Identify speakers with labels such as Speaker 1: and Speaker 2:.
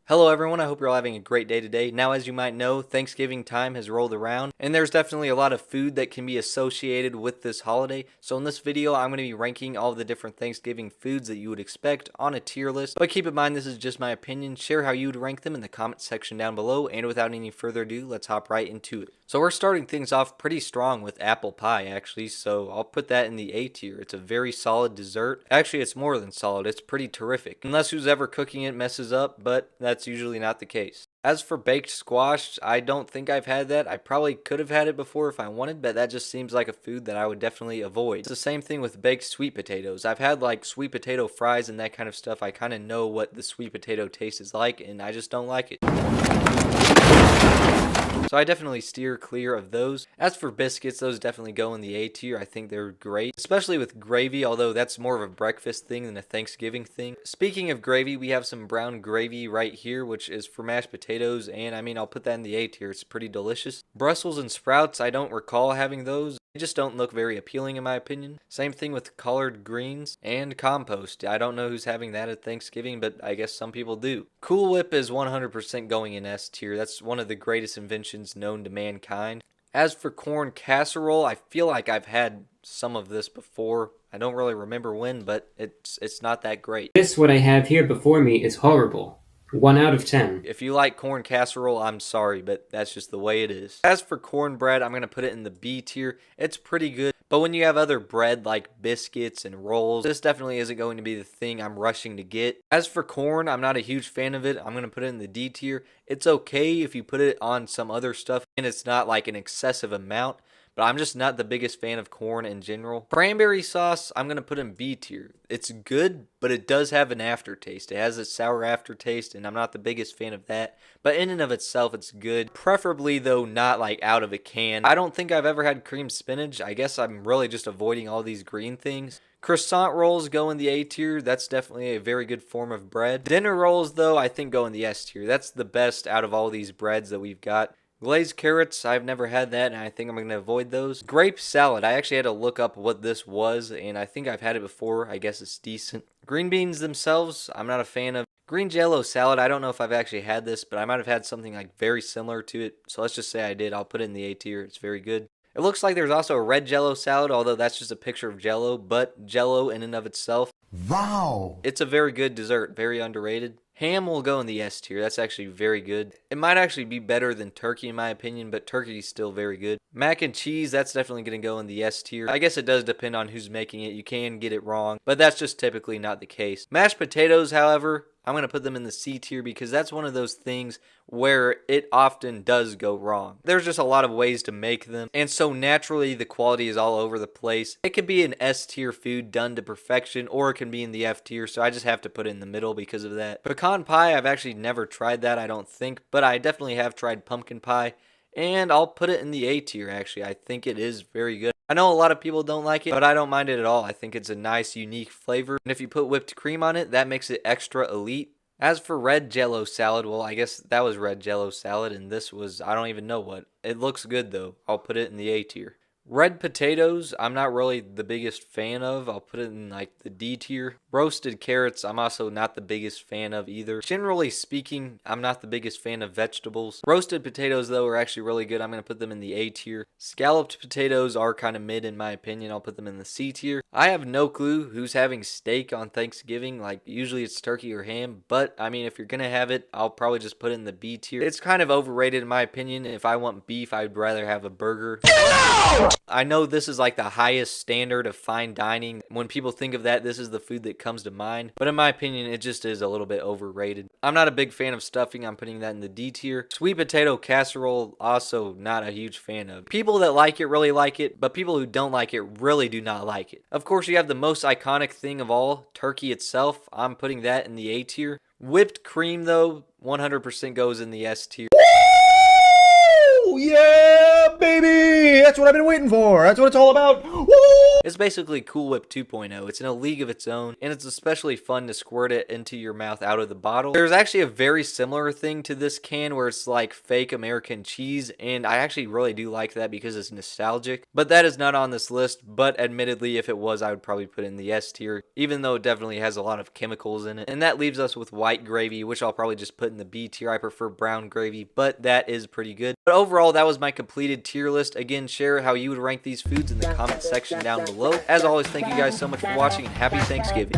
Speaker 1: Hello everyone, I hope you're all having a great day today. Now, as you might know, Thanksgiving time has rolled around, and there's definitely a lot of food that can be associated with this holiday. So in this video, I'm going to be ranking all of the different Thanksgiving foods that you would expect on a tier list. But keep in mind, this is just my opinion. Share how you would rank them in the comment section down below, and without any further ado, let's hop right into it. So we're starting things off pretty strong with apple pie, actually, so I'll put that in the A tier. It's a very solid dessert. Actually, it's more than solid. It's pretty terrific. Unless who's ever cooking it messes up, but that's usually not the case. As for baked squash, I don't think I've had that. I probably could have had it before if I wanted, but that just seems like a food that I would definitely avoid. It's the same thing with baked sweet potatoes. I've had like sweet potato fries and that kind of stuff. I kind of know what the sweet potato taste is like, and I just don't like it. So I definitely steer clear of those. As for biscuits, those definitely go in the A tier. I think they're great, especially with gravy, although that's more of a breakfast thing than a Thanksgiving thing. Speaking of gravy, we have some brown gravy right here, which is for mashed potatoes, and I mean, I'll put that in the A tier. It's pretty delicious. Brussels and sprouts, I don't recall having those. They just don't look very appealing in my opinion. Same thing with collard greens and compost. I don't know who's having that at Thanksgiving, but I guess some people do. Cool Whip is 100% going in S tier. That's one of the greatest inventions known to mankind. As for corn casserole, I feel like I've had some of this before. I don't really remember when, but it's not that great.
Speaker 2: This, what I have here before me, is horrible. 1 out of 10.
Speaker 1: If you like corn casserole, I'm sorry, but that's just the way it is. As for cornbread, I'm going to put it in the B tier. It's pretty good, but when you have other bread like biscuits and rolls, this definitely isn't going to be the thing I'm rushing to get. As for corn, I'm not a huge fan of it. I'm going to put it in the D tier. It's okay if you put it on some other stuff, and it's not like an excessive amount. But I'm just not the biggest fan of corn in general. Cranberry sauce, I'm going to put in B tier. It's good, but it does have an aftertaste. It has a sour aftertaste, and I'm not the biggest fan of that. But in and of itself, it's good. Preferably, though, not like out of a can. I don't think I've ever had cream spinach. I guess I'm really just avoiding all these green things. Croissant rolls go in the A tier. That's definitely a very good form of bread. Dinner rolls, though, I think go in the S tier. That's the best out of all these breads that we've got. Glazed carrots, I've never had that, and I think I'm going to avoid those. Grape salad, I actually had to look up what this was, and I think I've had it before. I guess it's decent. Green beans themselves, I'm not a fan of. Green jello salad, I don't know if I've actually had this, but I might have had something like very similar to it. So let's just say I did. I'll put it in the A tier. It's very good. It looks like there's also a red jello salad, although that's just a picture of jello, but jello in and of itself.
Speaker 3: Wow!
Speaker 1: It's a very good dessert, very underrated. Ham will go in the S tier. That's actually very good. It might actually be better than turkey in my opinion, but turkey is still very good. Mac and cheese, that's definitely going to go in the S tier. I guess it does depend on who's making it. You can get it wrong, but that's just typically not the case. Mashed potatoes, however, I'm going to put them in the C tier because that's one of those things where it often does go wrong. There's just a lot of ways to make them, and so naturally the quality is all over the place. It could be an S tier food done to perfection, or it can be in the F tier, so I just have to put it in the middle because of that. Pecan pie, I've actually never tried that, I don't think, but I definitely have tried pumpkin pie, and I'll put it in the A tier actually. I think it is very good. I know a lot of people don't like it, but I don't mind it at all. I think it's a nice, unique flavor. And if you put whipped cream on it, that makes it extra elite. As for red jello salad, well, I guess that was red jello salad, and this was, I don't even know what. It looks good, though. I'll put it in the A tier. Red potatoes, I'm not really the biggest fan of. I'll put it in like the D tier. Roasted carrots, I'm also not the biggest fan of either. Generally speaking, I'm not the biggest fan of vegetables. Roasted potatoes, though, are actually really good. I'm going to put them in the A tier. Scalloped potatoes are kind of mid in my opinion. I'll put them in the C tier. I have no clue who's having steak on Thanksgiving. Like, usually it's turkey or ham. But, I mean, if you're going to have it, I'll probably just put it in the B tier. It's kind of overrated in my opinion. If I want beef, I'd rather have a burger. No! I know this is like the highest standard of fine dining. When people think of that, this is the food that comes to mind. But in my opinion, it just is a little bit overrated. I'm not a big fan of stuffing. I'm putting that in the D tier. Sweet potato casserole, also not a huge fan of. People that like it really like it, but people who don't like it really do not like it. Of course, you have the most iconic thing of all, turkey itself. I'm putting that in the A tier. Whipped cream, though, 100% goes in the S tier.
Speaker 3: Woo! Yeah, baby! That's what I've been waiting for. That's what it's all about. Woo!
Speaker 1: It's basically Cool Whip 2.0. It's in a league of its own, and it's especially fun to squirt it into your mouth out of the bottle. There's actually a very similar thing to this can where it's like fake American cheese, and I actually really do like that because it's nostalgic. But that is not on this list, but admittedly, if it was, I would probably put it in the S tier, even though it definitely has a lot of chemicals in it. And that leaves us with white gravy, which I'll probably just put in the B tier. I prefer brown gravy, but that is pretty good. But overall, that was my completed tier list. Again, share how you would rank these foods in the comment section down below. As always, thank you guys so much for watching, and happy Thanksgiving.